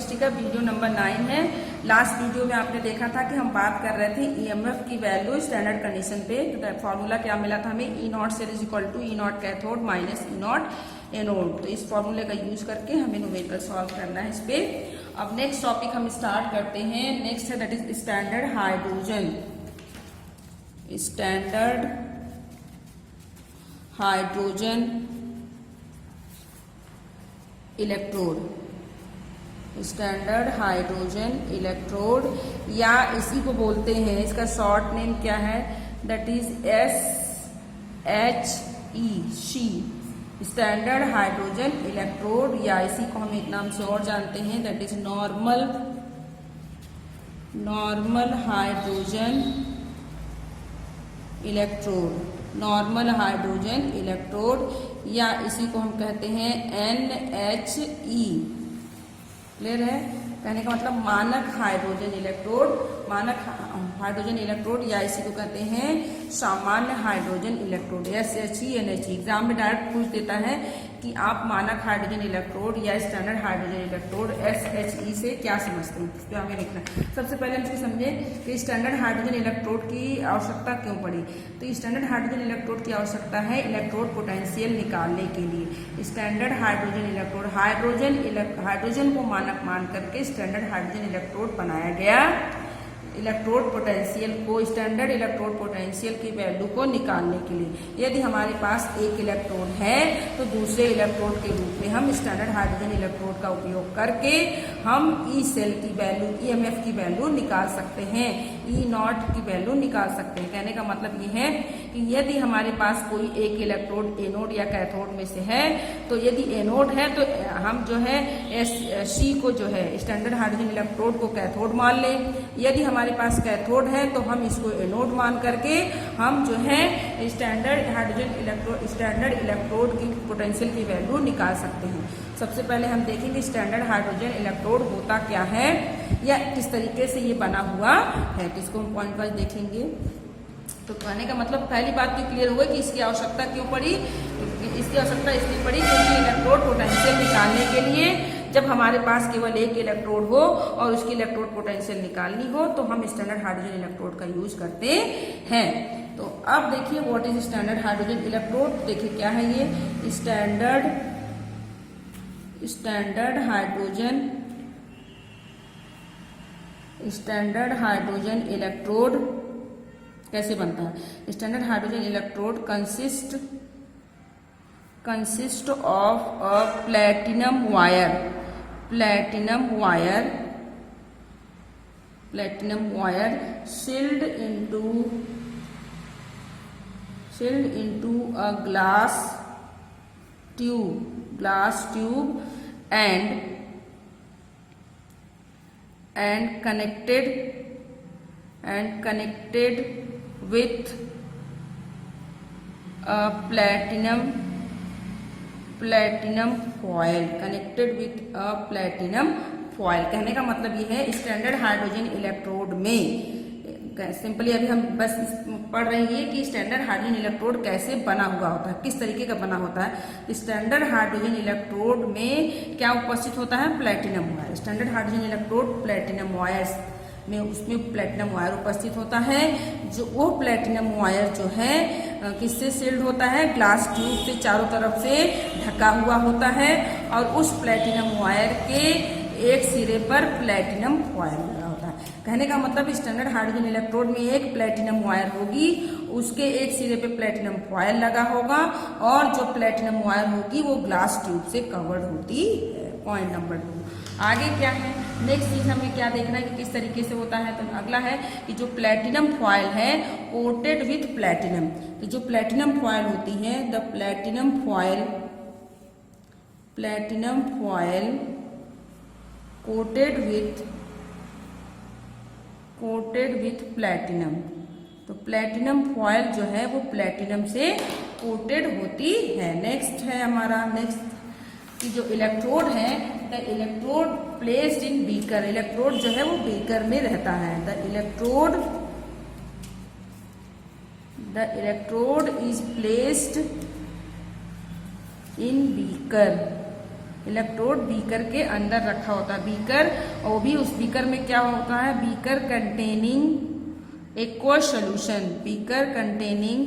Chemistry का video number 9 है। Last video में आपने देखा था कि हम बात कर रहे थे ईएमएफ की वैल्यू स्टैंडर्ड कंडीशन पे। तो फॉर्मूला क्या मिला था हमें, E naught cell is equal to E naught cathode minus E naught anode. तो इस फॉर्मूले का यूज करके हमें न्यूमेरिकल सॉल्व करना है इस पे। अब नेक्स्ट टॉपिक हम स्टार्ट करते हैं। नेक्स्ट है that is standard hydrogen. Standard hydrogen electrode, standard hydrogen electrode, या इसी को बोलते हैं, इसका शॉर्ट नेम क्या है, that is SHE, she, standard hydrogen electrode, या इसी को हम एक नाम से और जानते हैं that is normal hydrogen electrode, normal hydrogen electrode, या इसी को हम कहते हैं NHE। क्लियर है? कहने का मतलब मानक हाइड्रोजन इलेक्ट्रोड, मानक हाइड्रोजन इलेक्ट्रोड, या इसी को कहते हैं सामान्य hydrogen electrode, SHE NHE। Exam में डायरेक्ट पूछ देता है कि आप मानक हाइड्रोजन इलेक्ट्रोड या स्टैंडर्ड हाइड्रोजन इलेक्ट्रोड SHE से क्या समझते हैं, इस पर हमें लिखना है। सबसे पहले हम इसको समझे कि स्टैंडर्ड हाइड्रोजन इलेक्ट्रोड की आवश्यकता क्यों पड़ी। तो स्टैंडर्ड हाइड्रोजन इलेक्ट्रोड की आवश्यकता है इलेक्ट्रोड पोटेंशियल निकालने के लिए। स्टैंडर्ड हाइड्रोजन इलेक्ट्रोड, हाइड्रोजन को मानक मान करके स्टैंडर्ड हाइड्रोजन इलेक्ट्रोड बनाया गया। इलेक्ट्रोड पोटेंशियल को, स्टैंडर्ड इलेक्ट्रोड पोटेंशियल की वैल्यू को निकालने के लिए यदि हमारे पास एक इलेक्ट्रोड है तो दूसरे इलेक्ट्रोड के रूप में हम स्टैंडर्ड हाइड्रोजन इलेक्ट्रोड का उपयोग करके हम ई सेल की वैल्यू, ईएमएफ की वैल्यू निकाल सकते हैं, ई नॉट की वैल्यू निकाल सकते हैं। कहने का मतलब ये है कि यदि हमारे पास कोई एक इलेक्ट्रोड एनोड या कैथोड में से है, तो यदि एनोड है तो हम जो है सी को जो है स्टैंडर्ड हाइड्रोजन इलेक्ट्रोड को कैथोड मान लें। यदि हमारे पास कैथोड है तो हम इसको एनोड मान करके हम जो है standard hydrogen electrode, standard electrode की पोटेंशियल की वैल्यू निकाल सकते हैं। सबसे पहले हम देखेंगे स्टैंडर्ड हाइड्रोजन इलेक्ट्रोड होता क्या है या किस तरीके से ये बना हुआ है, तो इसको हम पॉइंट वाइज देखेंगे। तो कहने का मतलब पहली बात तो क्लियर हो गई कि इसकी आवश्यकता क्यों पड़ी। इसकी आवश्यकता इसलिए पड़ी क्योंकि इलेक्ट्रोड पोटेंशियल निकालने के लिए जब हमारे पास केवल एक इलेक्ट्रोड हो और उसकी इलेक्ट्रोड पोटेंशियल निकालनी हो तो हम स्टैंडर्ड हाइड्रोजन इलेक्ट्रोड का यूज करते हैं। तो अब देखिए what is standard hydrogen electrode. देखिए क्या है ये स्टैंडर्ड हाइड्रोजन इलेक्ट्रोड कैसे बनता है। Standard hydrogen electrode consist of a platinum wire sealed into a glass tube and connected with a platinum foil। कहने का मतलब ये है स्टैंडर्ड हाइड्रोजन इलेक्ट्रोड में सिंपली अभी हम बस पढ़ रहे हैं कि स्टैंडर्ड हाइड्रोजन इलेक्ट्रोड कैसे बना हुआ होता है, किस तरीके का बना होता है। स्टैंडर्ड हाइड्रोजन इलेक्ट्रोड में क्या उपस्थित होता है, platinum wire. Standard hydrogen electrode platinum wires में, उसमें प्लेटिनम वायर उपस्थित होता है। जो वो प्लेटिनम वायर जो है किससे सील्ड होता है, ग्लास ट्यूब से चारों तरफ से ढका हुआ होता है, और उस प्लेटिनम वायर के एक सिरे पर प्लेटिनम फॉयल लगा होता है। कहने का मतलब स्टैंडर्ड हाइड्रोजन इलेक्ट्रोड में एक प्लेटिनम वायर होगी, उसके एक सिरे पे प्लेटिनम फॉयल लगा होगा, और जो प्लेटिनम वायर होगी वो ग्लास ट्यूब से कवर्ड होती है। Point number 2। आगे क्या है, नेक्स्ट चीज हमें क्या देखना है कि किस तरीके से होता है। तो अगला है कि जो प्लेटिनम फॉयल है कोटेड विथ प्लेटिनम। तो जो प्लेटिनम फॉयल होती है, the platinum foil coated with platinum. तो प्लेटिनम फॉयल जो है वो प्लेटिनम से कोटेड होती है। नेक्स्ट है हमारा कि जो इलेक्ट्रोड है, the electrode placed in beaker. Electrode जो है वो बीकर में रहता है। The electrode is placed in beaker. Electrode beaker के अंदर रखा होता है। बीकर, और भी उस बीकर में क्या होता है, beaker containing aqueous solution, beaker containing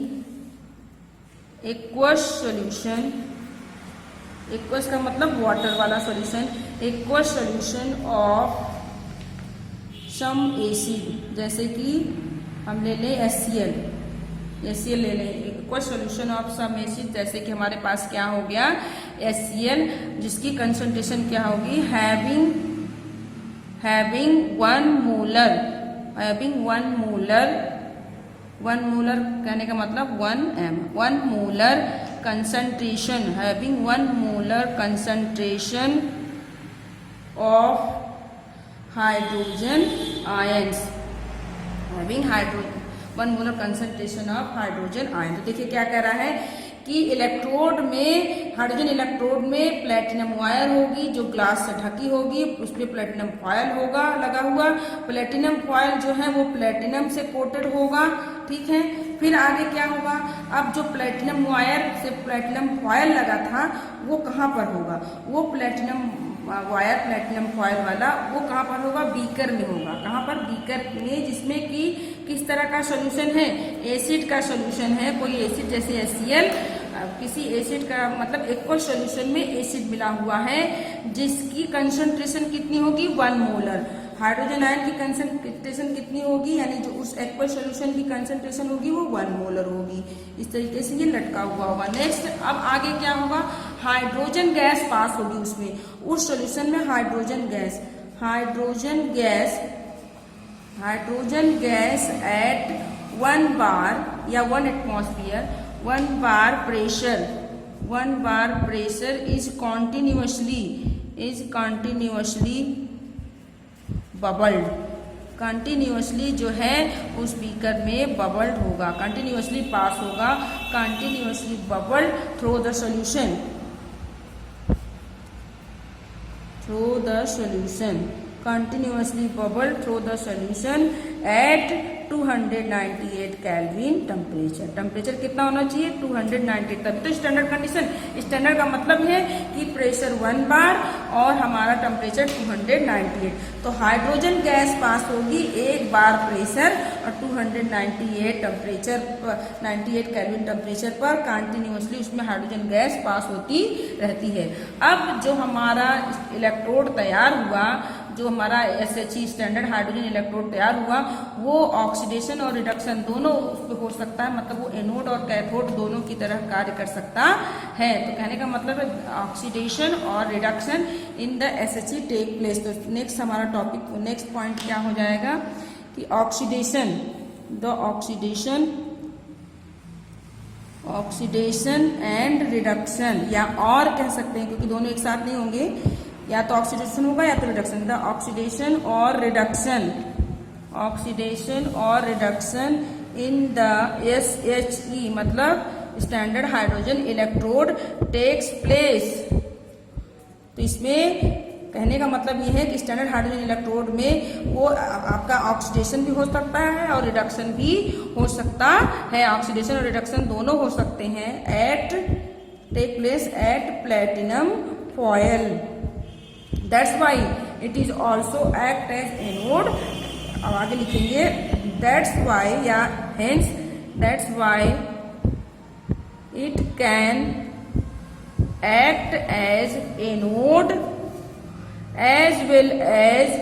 aqueous solution, aqueous का मतलब वाटर वाला solution, aqueous solution of some acid, जैसे कि हम ले लें HCl, HCl ले लें, aqueous solution of some acid, जैसे कि हमारे पास क्या हो गया HCl, जिसकी कंसंट्रेशन क्या होगी, हैविंग 1 मोलर कहने का मतलब 1 molar concentration, having 1 molar concentration of hydrogen ions, having 1 molar concentration of hydrogen ion. तो देखिए क्या कह रहा है कि इलेक्ट्रोड में, हाइड्रोजन इलेक्ट्रोड में प्लेटिनम वायर होगी जो ग्लास से ढकी होगी, उसमें प्लेटिनम फॉयल होगा लगा हुआ, प्लेटिनम फॉयल जो है वो प्लेटिनम से कोटेड होगा, ठीक है। फिर आगे क्या होगा, अब जो प्लेटिनम वायर से प्लेटिनम फॉयल लगा था वो कहाँ पर होगा, वो प्लेटिनम वायर, प्लेटिनम फॉयल वाला वो कहाँ पर होगा, बीकर में होगा। कहाँ पर, बीकर में, जिसमें कि किस तरह का सॉल्यूशन है, एसिड का सॉल्यूशन है, कोई एसिड जैसे HCl, किसी एसिड का मतलब एक्वस सॉल्यूशन में एसिड मिला हुआ है, जिसकी कंसंट्रेशन कितनी होगी, 1 मोलर। हाइड्रोजन आयन की कंसंट्रेशन कितनी होगी, यानी जो उस एक्वस सॉल्यूशन की कंसंट्रेशन होगी वो 1 मोलर होगी। इस तरीके से ये लटका हुआ होगा। नेक्स्ट, अब आगे क्या होगा, हाइड्रोजन गैस पास होगी उसमें, उस सॉल्यूशन में हाइड्रोजन गैस एट 1 बार या 1 atmosphere, 1 bar pressure is continuously bubbled, continuously जो है उस बीकर में बबल्ड होगा, कंटिन्यूअसली पास होगा, continuously bubbled through the solution, continuously bubble through the solution at 298 kelvin temperature. Temperature कितना होना चाहिए, 298, तभी तो स्टैंडर्ड कंडीशन। स्टैंडर्ड का मतलब है कि प्रेशर 1 बार और हमारा टेम्परेचर 298। तो हाइड्रोजन गैस पास होगी 1 बार प्रेशर और 298 टेम्परेचर, 98 केल्विन टेम्परेचर पर कंटिन्यूअसली उसमें हाइड्रोजन गैस पास होती रहती है। अब जो हमारा इलेक्ट्रोड तैयार हुआ, जो हमारा SHE स्टैंडर्ड हाइड्रोजन इलेक्ट्रोड तैयार हुआ, वो ऑक्सीडेशन और रिडक्शन दोनों उसमें हो सकता है, मतलब वो एनोड और कैथोड दोनों की तरह कार्य कर सकता है। तो कहने का मतलब है ऑक्सीडेशन और reduction in the SHE take place. तो नेक्स्ट हमारा टॉपिक, नेक्स्ट पॉइंट क्या हो जाएगा कि ऑक्सीडेशन एंड रिडक्शन, या और कह सकते हैं क्योंकि दोनों एक साथ नहीं होंगे, या तो ऑक्सीडेशन होगा या तो रिडक्शन। द ऑक्सीडेशन और रिडक्शन इन द SHE मतलब standard hydrogen electrode takes place. तो इसमें कहने का मतलब ये है कि स्टैंडर्ड हाइड्रोजन इलेक्ट्रोड में वो आपका ऑक्सीडेशन भी हो सकता है और रिडक्शन भी हो सकता है। ऑक्सीडेशन और रिडक्शन दोनों हो सकते हैं take place at platinum foil. That's why it is also act as anode। अब आगे लिखेंगे that's why या hence that's why it can act as anode as well as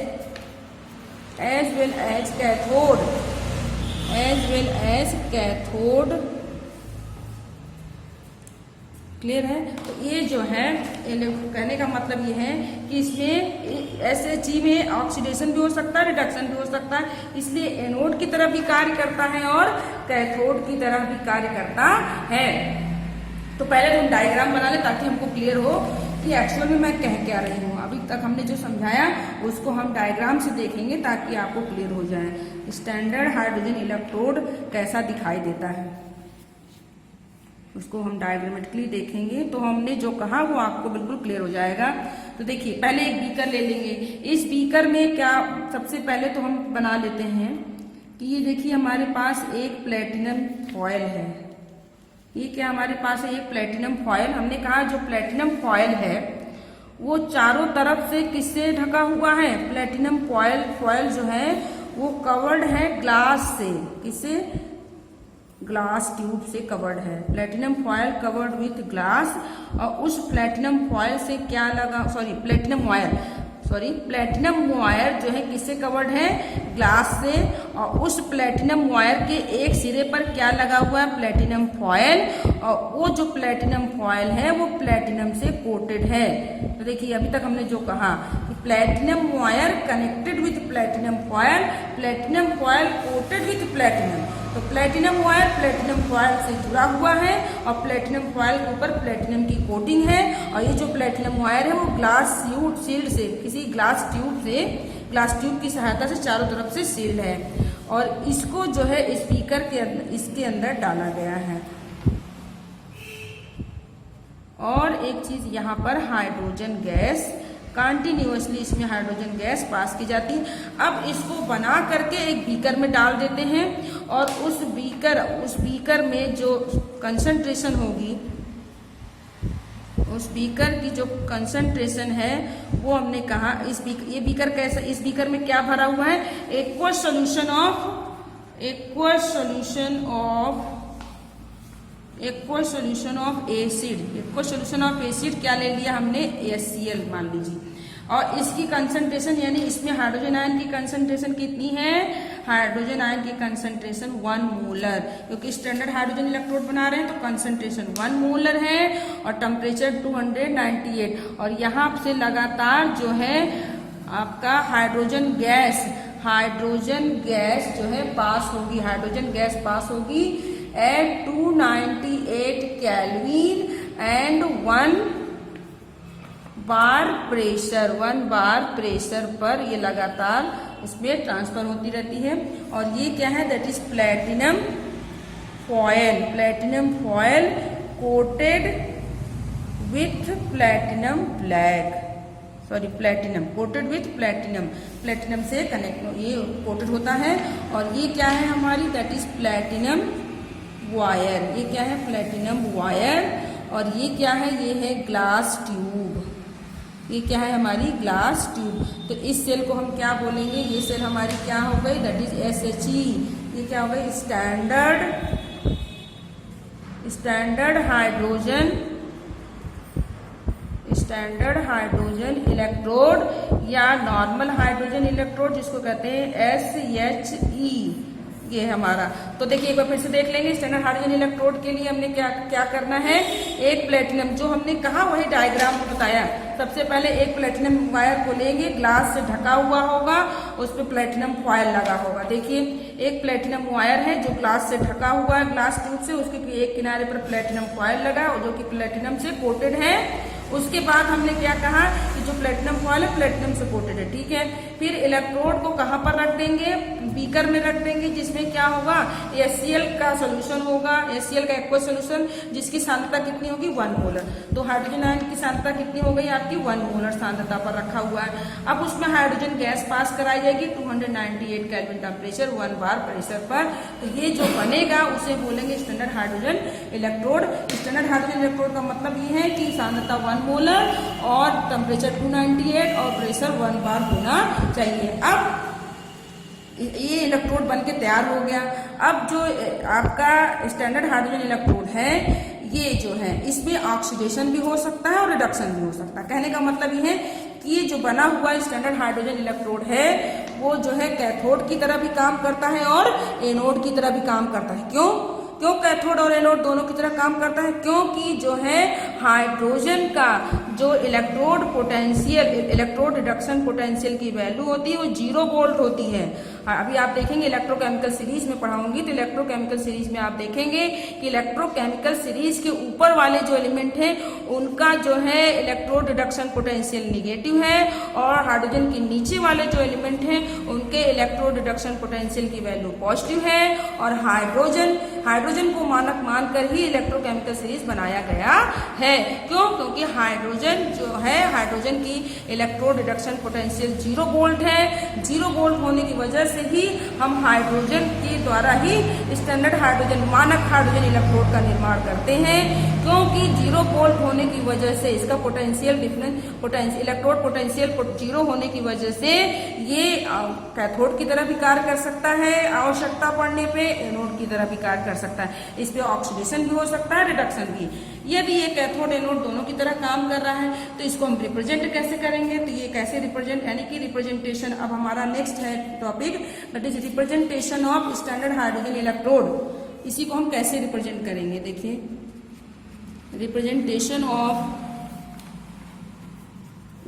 cathode। Clear है। तो ये जो है कहने का मतलब ये है कि इसमें SHE में ऑक्सीडेशन भी हो सकता है, रिडक्शन भी हो सकता है, इसलिए एनोड की तरह भी कार्य करता है और कैथोड की तरह भी कार्य करता है। तो पहले तो हम डायग्राम बना लें ताकि हमको क्लियर हो कि एक्चुअल में मैं कह क्या रही हूँ। अभी तक हमने जो समझाया उसको हम डायग्राम से देखेंगे ताकि आपको क्लियर हो जाए स्टैंडर्ड हाइड्रोजन इलेक्ट्रोड कैसा दिखाई देता है, उसको हम डायग्रामेटिकली देखेंगे तो हमने जो कहा वो आपको बिल्कुल क्लियर हो जाएगा। तो देखिए पहले एक बीकर ले लेंगे। इस बीकर में क्या, सबसे पहले तो हम बना लेते हैं कि ये देखिए हमारे पास एक प्लेटिनम फॉयल है। ये क्या हमारे पास है, एक प्लेटिनम फॉयल। हमने कहा जो प्लेटिनम फॉयल है वो चारों तरफ से किससे ढका हुआ है, प्लेटिनम फॉयल। फॉयल जो है वो कवर्ड है ग्लास से, किससे, ग्लास ट्यूब से कवर्ड है। Platinum foil covered with glass, और उस प्लेटिनम फॉयल से क्या लगा, प्लेटिनम वायर जो है किससे कवर्ड है, ग्लास से, और उस प्लेटिनम वायर के एक सिरे पर क्या लगा हुआ है, प्लेटिनम फॉयल, और वो जो प्लेटिनम फॉयल है वो प्लेटिनम से कोटेड है। तो देखिए अभी तक हमने जो कहा कि platinum wire connected with platinum foil, platinum foil coated with platinum. तो प्लेटिनम वायर प्लेटिनम फॉयल से जुड़ा हुआ है और प्लेटिनम फॉयल के ऊपर प्लेटिनम की कोटिंग है, और ये जो प्लेटिनम वायर है वो ग्लास सील्ड से, किसी ग्लास ट्यूब की सहायता से चारों तरफ से सील्ड है, और इसको जो है स्पीकर के इसके अंदर डाला गया है। और एक चीज यहाँ पर हाइड्रोजन गैस कंटिन्यूअसली, इसमें हाइड्रोजन गैस पास की जाती है। अब इसको बना करके एक बीकर में डाल देते हैं, और उस बीकर में जो कंसंट्रेशन होगी, उस बीकर की जो कंसंट्रेशन है वो हमने कहा, ये बीकर कैसा, इस बीकर में क्या भरा हुआ है, एक्वस सॉल्यूशन ऑफ एसिड क्या ले लिया हमने, HCl मान लीजिए, और इसकी कंसंट्रेशन यानी इसमें हाइड्रोजन आयन की कंसंट्रेशन कितनी है, हाइड्रोजन आयन की कंसंट्रेशन 1 मोलर, क्योंकि स्टैंडर्ड हाइड्रोजन इलेक्ट्रोड बना रहे हैं तो कंसंट्रेशन 1 मोलर है, और टेम्परेचर 298, और यहाँ से लगातार जो है आपका हाइड्रोजन गैस जो है पास होगी, हाइड्रोजन गैस पास होगी at 298 kelvin and 1 bar pressure पर ये लगातार इसमें ट्रांसफर होती रहती है। और ये क्या है, that is platinum foil coated with platinum से कनेक्ट ये कोटेड होता है। और ये क्या है हमारी, दैट इज प्लेटिनम वायर, ये क्या है, प्लेटिनम वायर, और ये क्या है, ये है ग्लास ट्यूब, ये क्या है हमारी ग्लास ट्यूब। तो इस सेल को हम क्या बोलेंगे, ये सेल हमारी क्या हो गई, दैट इज SHE, ये क्या हो गई, स्टैंडर्ड हाइड्रोजन इलेक्ट्रोड या नॉर्मल हाइड्रोजन इलेक्ट्रोड, जिसको कहते हैं SHE, ये हमारा। तो देखिए एक बार फिर से देख लेंगे, स्टैंडर्ड हाइड्रोजन इलेक्ट्रोड के लिए हमने क्या करना है, एक प्लेटिनम, जो हमने कहा वही डायग्राम में बताया, सबसे पहले एक प्लेटिनम वायर को लेंगे, ग्लास से ढका हुआ होगा, उस पर प्लेटिनम फॉयल लगा होगा। देखिए एक प्लेटिनम वायर है जो ग्लास से ढका हुआ है, ग्लास ट्यूब से, उसके एक किनारे पर प्लेटिनम फॉयल लगा है जो कि प्लेटिनम से कोटेड है। उसके बाद हमने क्या कहा कि जो प्लेटिनम फॉयल है प्लेटिनम से कोटेड है, ठीक है। फिर इलेक्ट्रोड को कहाँ पर रख देंगे, बीकर में रख देंगे, जिसमें क्या होगा, HCl का सोल्यूशन होगा, HCl का एक्वस सोल्यूशन, जिसकी सांद्रता कितनी होगी, 1 मोलर। तो हाइड्रोजन आयन की सांद्रता कितनी हो गई आपकी, 1 मोलर सांद्रता पर रखा हुआ है। अब उसमें हाइड्रोजन गैस पास कराई जाएगी 298 केल्विन टेम्परेचर 1 बार प्रेशर पर। तो ये जो बनेगा उसे बोलेंगे standard hydrogen electrode. Standard hydrogen electrode का मतलब ये है कि सांद्रता 1 मोलर और टेम्परेचर 298 और प्रेशर 1 बार होना चाहिए। अब ये इलेक्ट्रोड बन के तैयार हो गया। अब जो आपका स्टैंडर्ड हाइड्रोजन इलेक्ट्रोड है, ये जो है इसमें ऑक्सीडेशन भी हो सकता है और रिडक्शन भी हो सकता है। कहने का मतलब ये है कि ये जो बना हुआ स्टैंडर्ड हाइड्रोजन इलेक्ट्रोड है वो जो है कैथोड की तरह भी काम करता है और एनोड की तरह भी काम करता है। क्यों कैथोड और एनोड दोनों की तरह काम करता है, क्योंकि जो है हाइड्रोजन का जो इलेक्ट्रोड रिडक्शन पोटेंशियल की वैल्यू होती है वो 0 वोल्ट होती है। अभी आप देखेंगे इलेक्ट्रोकेमिकल सीरीज में पढ़ाऊंगी तो इलेक्ट्रोकेमिकल सीरीज में आप देखेंगे कि इलेक्ट्रोकेमिकल सीरीज के ऊपर वाले जो एलिमेंट हैं उनका जो है इलेक्ट्रोड रिडक्शन पोटेंशियल निगेटिव है, और हाइड्रोजन के नीचे वाले जो एलिमेंट हैं उनके इलेक्ट्रोड रिडक्शन पोटेंशियल की वैल्यू पॉजिटिव है। और हाइड्रोजन को मानक मानकर ही इलेक्ट्रोकेमिकल सीरीज बनाया गया है। है। क्यों? क्योंकि हाइड्रोजन जो है, हाइड्रोजन की इलेक्ट्रोड रिडक्शन पोटेंशियल 0 वोल्ट है। 0 वोल्ट होने की वजह से ही हम हाइड्रोजन के द्वारा ही स्टैंडर्ड हाइड्रोजन, मानक हाइड्रोजन इलेक्ट्रोड का निर्माण करते हैं। क्योंकि 0 वोल्ट होने की वजह से इसका पोटेंशियल डिफरेंस इलेक्ट्रोड पोटेंशियल 0 होने की वजह से ये कैथोड की तरह भी कार्य कर सकता है, आवश्यकता पड़ने पे एनोड की तरह भी कार्य कर सकता है। इस पे ऑक्सीडेशन भी हो सकता है, रिडक्शन भी। यदि ये कैथोड एनोड दोनों की तरह काम कर रहा है तो इसको हम रिप्रेजेंट कैसे करेंगे? तो ये कैसे रिप्रेजेंट, यानी कि रिप्रेजेंटेशन अब हमारा नेक्स्ट है topic, that is representation of standard hydrogen electrode. इसी को हम कैसे रिप्रेजेंट करेंगे? देखिए, representation of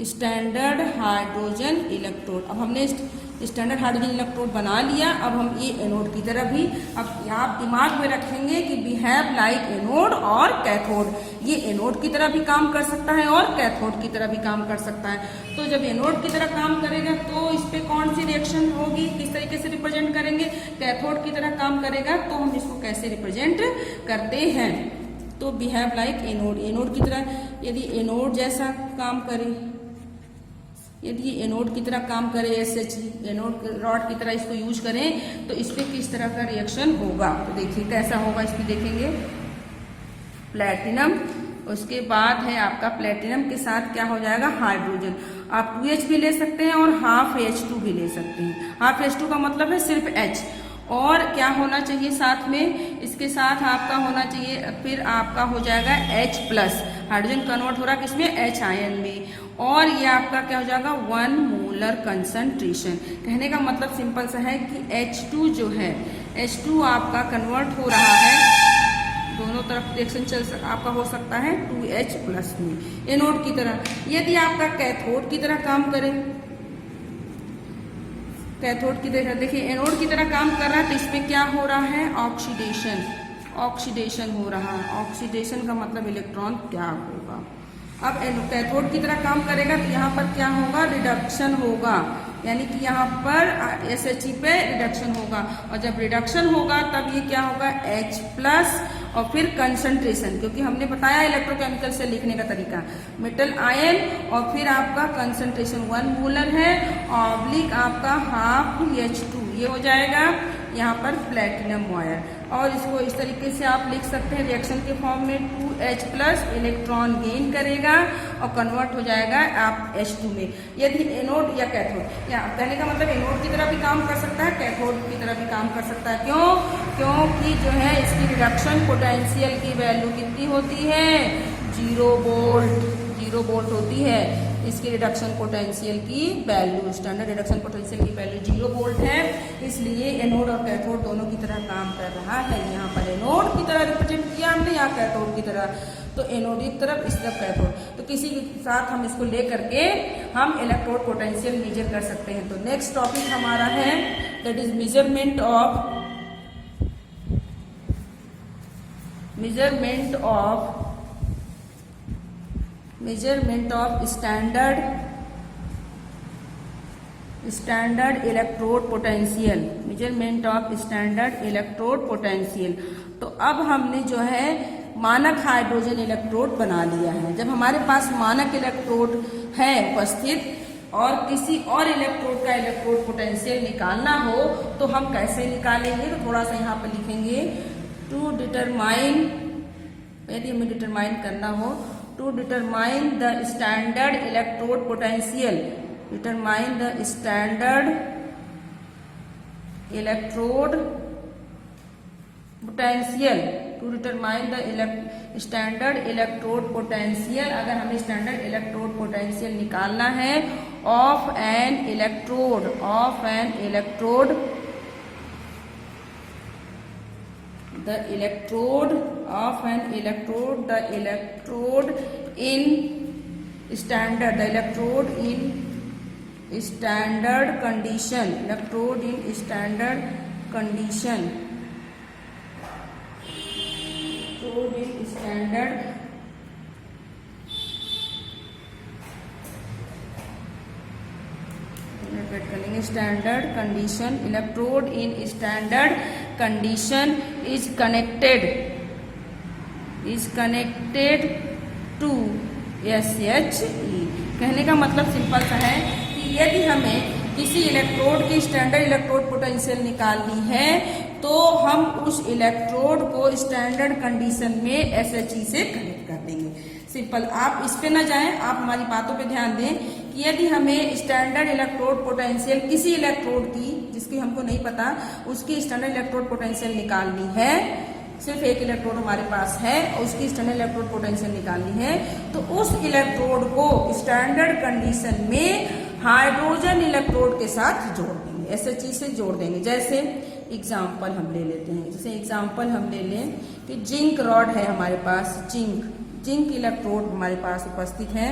standard hydrogen electrode. अब हमने स्टैंडर्ड हाइड्रोजन इलेक्ट्रोड बना लिया, अब हम ये एनोड की तरह भी, अब आप दिमाग में रखेंगे कि वी हैव लाइक एनोड और कैथोड। ये एनोड की तरह भी काम कर सकता है और कैथोड की तरह भी काम कर सकता है। तो जब एनोड की तरह काम करेगा तो इस पे कौन सी रिएक्शन होगी, किस तरीके से रिप्रेजेंट करेंगे? कैथोड की तरह काम करेगा तो हम इसको कैसे रिप्रेजेंट करते हैं? तो we have like anode, anode की तरह यदि एनोड जैसा काम करे, यदि एनोड की तरह काम करे, SH एनोड रॉड की तरह इसको यूज करें तो इस पे किस तरह का रिएक्शन होगा? तो देखिए कैसा होगा, इसकी देखेंगे। प्लेटिनम, उसके बाद है आपका प्लेटिनम के साथ क्या हो जाएगा? हाइड्रोजन। आप 2H भी ले सकते हैं और हाफ H2 भी ले सकते हैं। हाफ H2 का मतलब है सिर्फ H। और क्या होना चाहिए साथ में? इसके साथ आपका होना चाहिए, फिर आपका हो जाएगा H+, हाइड्रोजन कन्वर्ट हो रहा है किसमें? H आयन में। और ये आपका क्या हो जाएगा? 1 मोलर कंसंट्रेशन। कहने का मतलब सिंपल सा है कि H2 जो है, H2 आपका कन्वर्ट हो रहा है, दोनों तरफ रिएक्शन आपका हो सकता है 2H+ में, एनोड की तरह। यदि आपका कैथोड की तरह काम करे, कैथोड की तरह, देखिए एनोड की तरह काम कर रहा है तो इसमें क्या हो रहा है? ऑक्सीडेशन, ऑक्सीडेशन हो रहा है। ऑक्सीडेशन का मतलब इलेक्ट्रॉन क्या होगा? अब कैथोड की तरह काम करेगा तो यहाँ पर क्या होगा? रिडक्शन होगा, यानी कि यहाँ पर SHE पे रिडक्शन होगा। और जब रिडक्शन होगा तब ये क्या होगा? H+ और फिर कंसंट्रेशन, क्योंकि हमने बताया इलेक्ट्रोकेमिकल से लिखने का तरीका, मेटल आयन और फिर आपका कंसंट्रेशन 1 मोलर है, ऑब्लिक आपका हाफ H2, ये हो जाएगा यहाँ पर प्लेटिनम वायर। और इसको इस तरीके से आप लिख सकते हैं रिएक्शन के फॉर्म में, 2H+ इलेक्ट्रॉन गेन करेगा और कन्वर्ट हो जाएगा आप H2 में। यदि एनोड या कैथोड, या कहने का मतलब एनोड की तरह भी काम कर सकता है, कैथोड की तरह भी काम कर सकता है। क्यों? क्योंकि जो है इसकी रिडक्शन पोटेंशियल की वैल्यू कितनी होती है? 0 वोल्ट, 0 वोल्ट होती है इसकी रिडक्शन पोटेंशियल की वैल्यू। स्टैंडर्ड रिडक्शन पोटेंशियल की वैल्यू 0 वोल्ट है, इसलिए एनोड और कैथोड दोनों की तरह काम कर रहा है। यहाँ पर एनोड की तरह रिप्रेजेंट किया हमने, यहाँ कैथोड की तरह, तो एनोड एक तरफ, इस तरफ कैथोड। तो किसी के साथ हम इसको ले करके हम इलेक्ट्रोड पोटेंशियल मेजर कर सकते हैं। तो नेक्स्ट टॉपिक हमारा है that is measurement of standard electrode potential, measurement of standard electrode potential. तो अब हमने जो है मानक हाइड्रोजन इलेक्ट्रोड बना लिया है। जब हमारे पास मानक इलेक्ट्रोड है उपस्थित और किसी और इलेक्ट्रोड का इलेक्ट्रोड पोटेंशियल निकालना हो तो हम कैसे निकालेंगे? तो थोड़ा सा यहाँ पर लिखेंगे, टू डिटरमाइन, यदि हमें डिटरमाइन करना हो, to determine the standard electrode potential, determine the standard electrode potential, to determine the standard electrode potential। अगर हमें स्टैंडर्ड इलेक्ट्रोड पोटेंशियल निकालना है of N electrode, the electrode in standard, the electrode in standard condition, electrode in standard condition, electrode in standard standard condition, electrode in standard condition is connected 2 SHE। कहने का मतलब simple सा है कि यदि हमें किसी इलेक्ट्रोड की स्टैंडर्ड इलेक्ट्रोड पोटेंशियल निकालनी है तो हम उस इलेक्ट्रोड को स्टैंडर्ड कंडीशन में SHE से कनेक्ट कर देंगे। सिंपल, आप इस पे ना जाएं, आप हमारी बातों पे ध्यान दें कि यदि हमें स्टैंडर्ड इलेक्ट्रोड पोटेंशियल किसी इलेक्ट्रोड की, जिसकी हमको नहीं पता, उसकी स्टैंडर्ड इलेक्ट्रोड पोटेंशियल निकालनी है, सिर्फ एक इलेक्ट्रोड हमारे पास है और उसकी स्टैंडर्ड इलेक्ट्रोड पोटेंशियल निकालनी है, तो उस इलेक्ट्रोड को स्टैंडर्ड कंडीशन में हाइड्रोजन इलेक्ट्रोड के साथ जोड़ देंगे, SHE से जोड़ देंगे। जैसे एग्जाम्पल हम ले लेते हैं, जैसे एग्जाम्पल हम ले लें कि जिंक रॉड है हमारे पास, जिंक इलेक्ट्रोड हमारे पास उपस्थित है,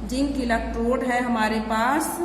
जिंक इलेक्ट्रोड है हमारे पास,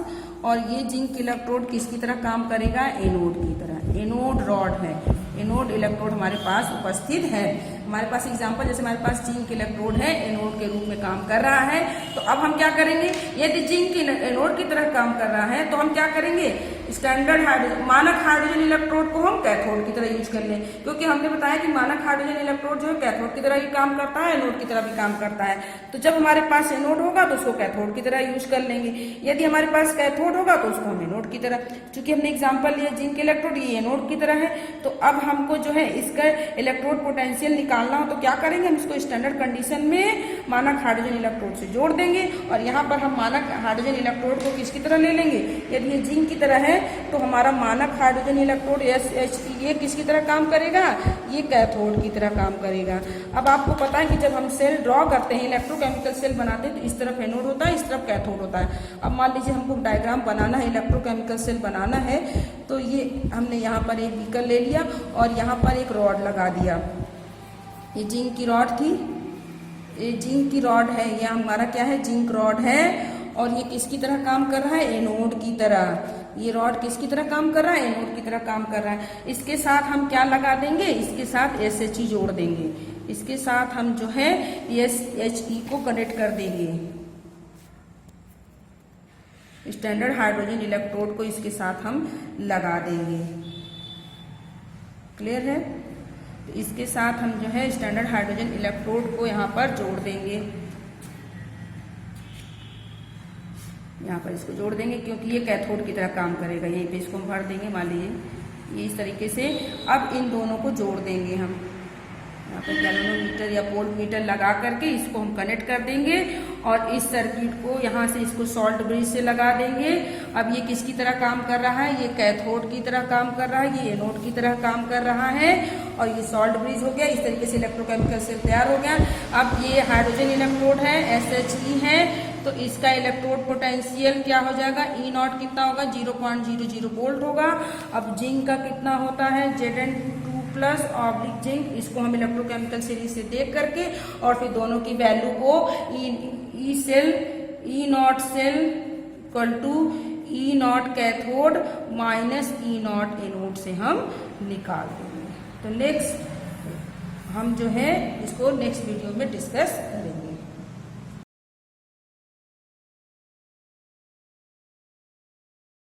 और ये जिंक इलेक्ट्रोड किसकी तरह काम करेगा? एनोड की तरह। एनोड रॉड है, एनोड इलेक्ट्रोड हमारे पास उपस्थित है। हमारे पास एग्जांपल, जैसे हमारे पास जिंक इलेक्ट्रोड है, एनोड के रूप में काम कर रहा है, तो अब हम क्या करेंगे? यदि जिंक एनोड की तरह काम कर रहा है तो हम क्या करेंगे? स्टैंडर्ड मानक हाइड्रोजन इलेक्ट्रोड को हम कैथोड की तरह यूज कर लें, क्योंकि हमने बताया कि मानक हाइड्रोजन इलेक्ट्रोड जो है कैथोड की तरह भी काम करता है, एनोड की तरह भी काम करता है। तो जब हमारे पास एनोड होगा तो उसको कैथोड की तरह यूज कर लेंगे, यदि हमारे पास कैथोड होगा तो उसको हम एनोड की तरह। चूंकि हमने एग्जाम्पल लिया जिंक इलेक्ट्रोड, ये एनोड की तरह है, तो अब हमको जो है इसका इलेक्ट्रोड पोटेंशियल निकालना हो तो क्या करेंगे? हम इसको स्टैंडर्ड कंडीशन में मानक हाइड्रोजन इलेक्ट्रोड से जोड़ देंगे, और यहाँ पर हम मानक हाइड्रोजन इलेक्ट्रोड को किसकी तरह ले लेंगे? यदि ये जिंक की तरह है तो हमारा मानक हाइड्रोजन इलेक्ट्रोड SHE ये किसकी तरह काम करेगा? ये कैथोड की तरह काम करेगा। अब आपको पता है कि जब हम सेल ड्रॉ करते हैं, इलेक्ट्रोकेमिकल सेल बनाते हैं, तो इस तरफ एनोड होता है, इस तरफ कैथोड होता है। अब मान लीजिए हमको डायग्राम बनाना है, इलेक्ट्रोकेमिकल सेल बनाना है, तो ये हमने यहाँ पर एक बीकर ले लिया और यहाँ पर एक रॉड लगा दिया। ये जिंक की रॉड थी, ये जिंक की रॉड है, ये हमारा क्या है? जिंक रॉड है, और ये किसकी तरह काम कर रहा है? एनोड की तरह। ये रॉड किसकी तरह काम कर रहा है? एनोड की तरह काम कर रहा है। इसके साथ हम क्या लगा देंगे? इसके साथ SHE जोड़ देंगे, इसके साथ हम जो है SHE को कनेक्ट कर देंगे, स्टैंडर्ड हाइड्रोजन इलेक्ट्रोड को इसके साथ हम लगा देंगे। क्लियर है? तो इसके साथ हम जो है स्टैंडर्ड हाइड्रोजन इलेक्ट्रोड को यहाँ पर जोड़ देंगे, यहाँ पर इसको जोड़ देंगे, क्योंकि ये कैथोड की तरह काम करेगा। यहीं पे इसको हम भर देंगे, मान लीजिए ये इस तरीके से। अब इन दोनों को जोड़ देंगे हम, यहाँ पर गैल्वेनोमीटर या वोल्टमीटर लगा करके इसको हम कनेक्ट कर देंगे, और इस सर्किट को यहाँ से इसको सॉल्ट ब्रिज से लगा देंगे। अब ये किसकी तरह काम कर रहा है? ये कैथोड की तरह काम कर रहा है, ये एनोड की तरह काम कर रहा है, और ये सॉल्ट ब्रिज हो गया। इस तरीके से इलेक्ट्रोकेमिकल सेल तैयार हो गया। अब ये हाइड्रोजन इलेक्ट्रोड है, SHE है, तो इसका इलेक्ट्रोड पोटेंशियल क्या हो जाएगा? E0 कितना होगा? 0.00 वोल्ट होगा। अब जिंक का कितना होता है? Zn2+ जिंक, इसको हम इलेक्ट्रोकेमिकल सीरीज से देख करके और फिर दोनों की वैल्यू को E0 cell equal to E0 cathode minus E0 anode से हम निकाल देंगे। तो नेक्स्ट हम जो है इसको नेक्स्ट वीडियो में डिस्कस करेंगे।